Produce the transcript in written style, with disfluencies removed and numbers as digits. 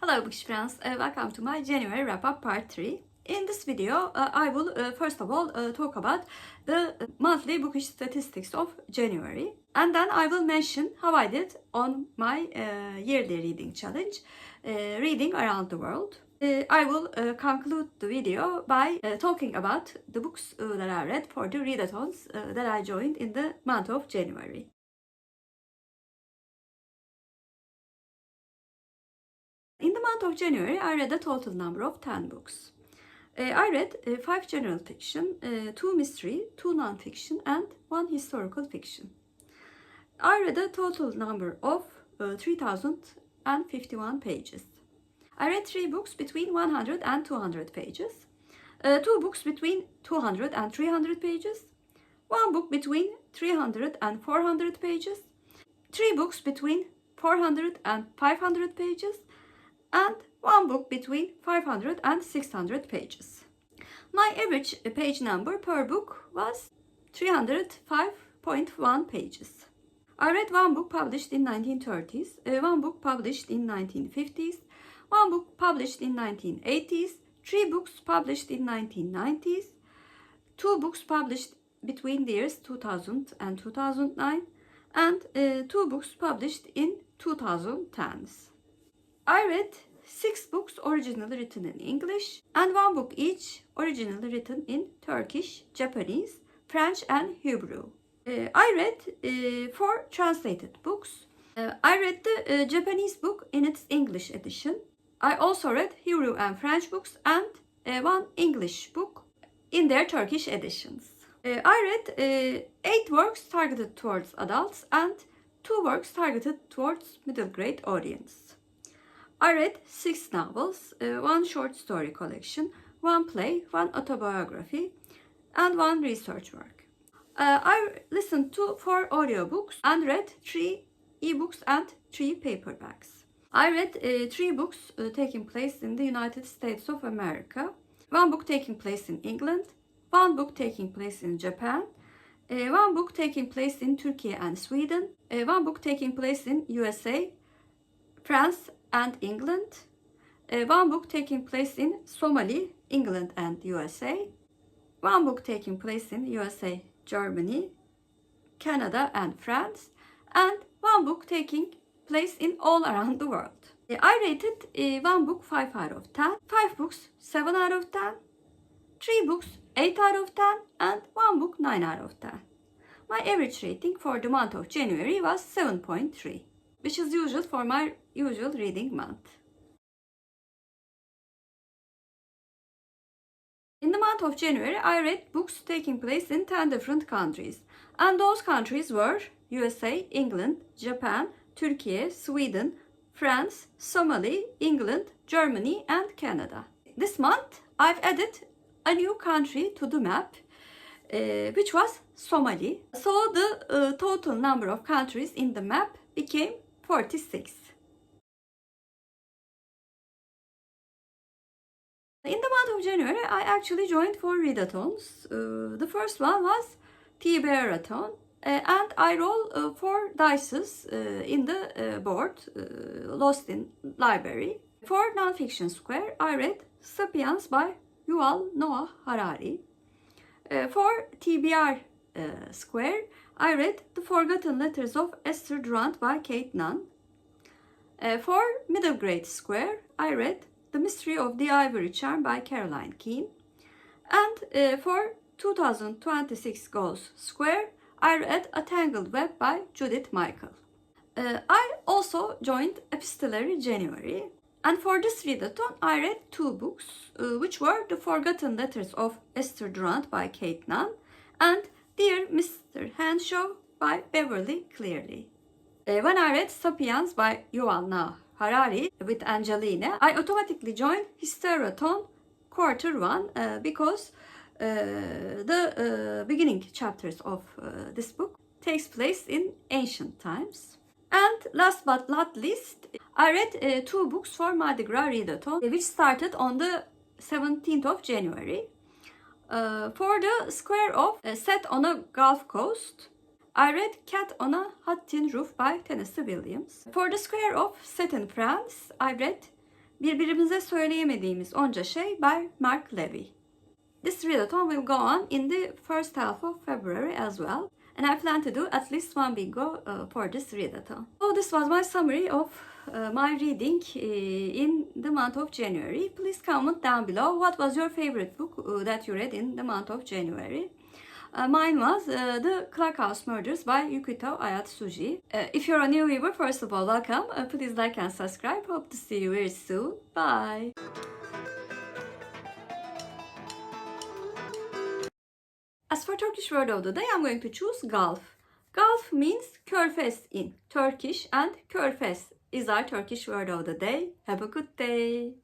Hello Bookish friends, welcome to my January wrap-up part 3. In this video, I will first of all talk about the monthly bookish statistics of January. And then I will mention how I did on my yearly reading challenge, reading around the world. I will conclude the video by talking about the books that I read for the Readathons that I joined in the month of January. In the month of January, I read a total number of 10 books. I read 5 general fiction, 2 mystery, 2 non-fiction, and 1 historical fiction. I read a total number of 3,051 pages. I read 3 books between 100 and 200 pages, 2 books between 200 and 300 pages, 1 book between 300 and 400 pages, 3 books between 400 and 500 pages, and 1 book between 500 and 600 pages. My average page number per book was 305.1 pages. I read 1 book published in 1930s, 1 book published in 1950s, 1 book published in 1980s, 3 books published in 1990s, 2 books published between the years 2000 and 2009, and 2 books published in 2010s. I read 6 books originally written in English and 1 book each originally written in Turkish, Japanese, French and Hebrew. I read 4 translated books. I read the Japanese book in its English edition. I also read Hebrew and French books and 1 English book in their Turkish editions. I read 8 works targeted towards adults and 2 works targeted towards middle grade audience. I read 6 novels, 1 short story collection, 1 play, 1 autobiography, and 1 research work. I listened to 4 audiobooks and read 3 ebooks and 3 paperbacks. I read 3 books taking place in the United States of America, 1 book taking place in England, 1 book taking place in Japan, 1 book taking place in Turkey and Sweden, 1 book taking place in USA, France and England, 1 book taking place in Somali, England and USA, 1 book taking place in USA, Germany, Canada and France, and 1 book taking place in all around the world. I rated 1 book 5 out of 10, 5 books 7 out of 10, 3 books 8 out of 10, and 1 book 9 out of 10. My average rating for the month of January was 7.3, which is usual for my usual reading month. In the month of January, I read books taking place in 10 different countries, and those countries were USA, England, Japan, Turkey, Sweden, France, Somali, England, Germany, and Canada. This month, I've added a new country to the map, which was Somali. So the total number of countries in the map became 46. In the month of January, I actually joined 4 readathons. The first one was TBRathon, and I rolled 4 dices in the board, lost in library. For non-fiction square, I read Sapiens by Yuval Noah Harari. For TBR square, I read The Forgotten Letters of Esther Durrant by Kayte Nunn. For middle grade square, I read The Mystery of the Ivory Charm by Carolyn Keene. And for 2026 goals square, I read A Tangled Web by Judith Michael. I also joined Epistolary January. And for this readathon, I read 2 books, which were The Forgotten Letters of Esther Durrant by Kayte Nunn and Dear Mr. Henshaw by Beverly, Cleary. When I read Sapiens by Yuval Noah Harari with Angelina, I automatically joined Historathon quarter 1 because the beginning chapters of this book takes place in ancient times. And last but not least, I read 2 books for Mardi Gras Readathon, which started on the 17th of January. For the square of Set on a Gulf Coast, I read Cat on a Hot Tin Roof by Tenesse Williams. For the square of Set in France, I read Birbirimize söyleyemediğimiz onca şey by Marc Levy. This readathon will go on in the first half of February as well, and I plan to do at least one bingo for this readathon. So this was my summary of my reading in the month of January. Please comment down below what was your favorite book that you read in the month of January. Mine was The Clockhouse Murders by Yukito Ayatsuji. If you're a new viewer, first of all, welcome. Please like and subscribe. Hope to see you very soon. Bye. As for Turkish word of the day, I'm going to choose Gulf. Gulf means körfez in Turkish, and körfez is our Turkish word of the day. Have a good day.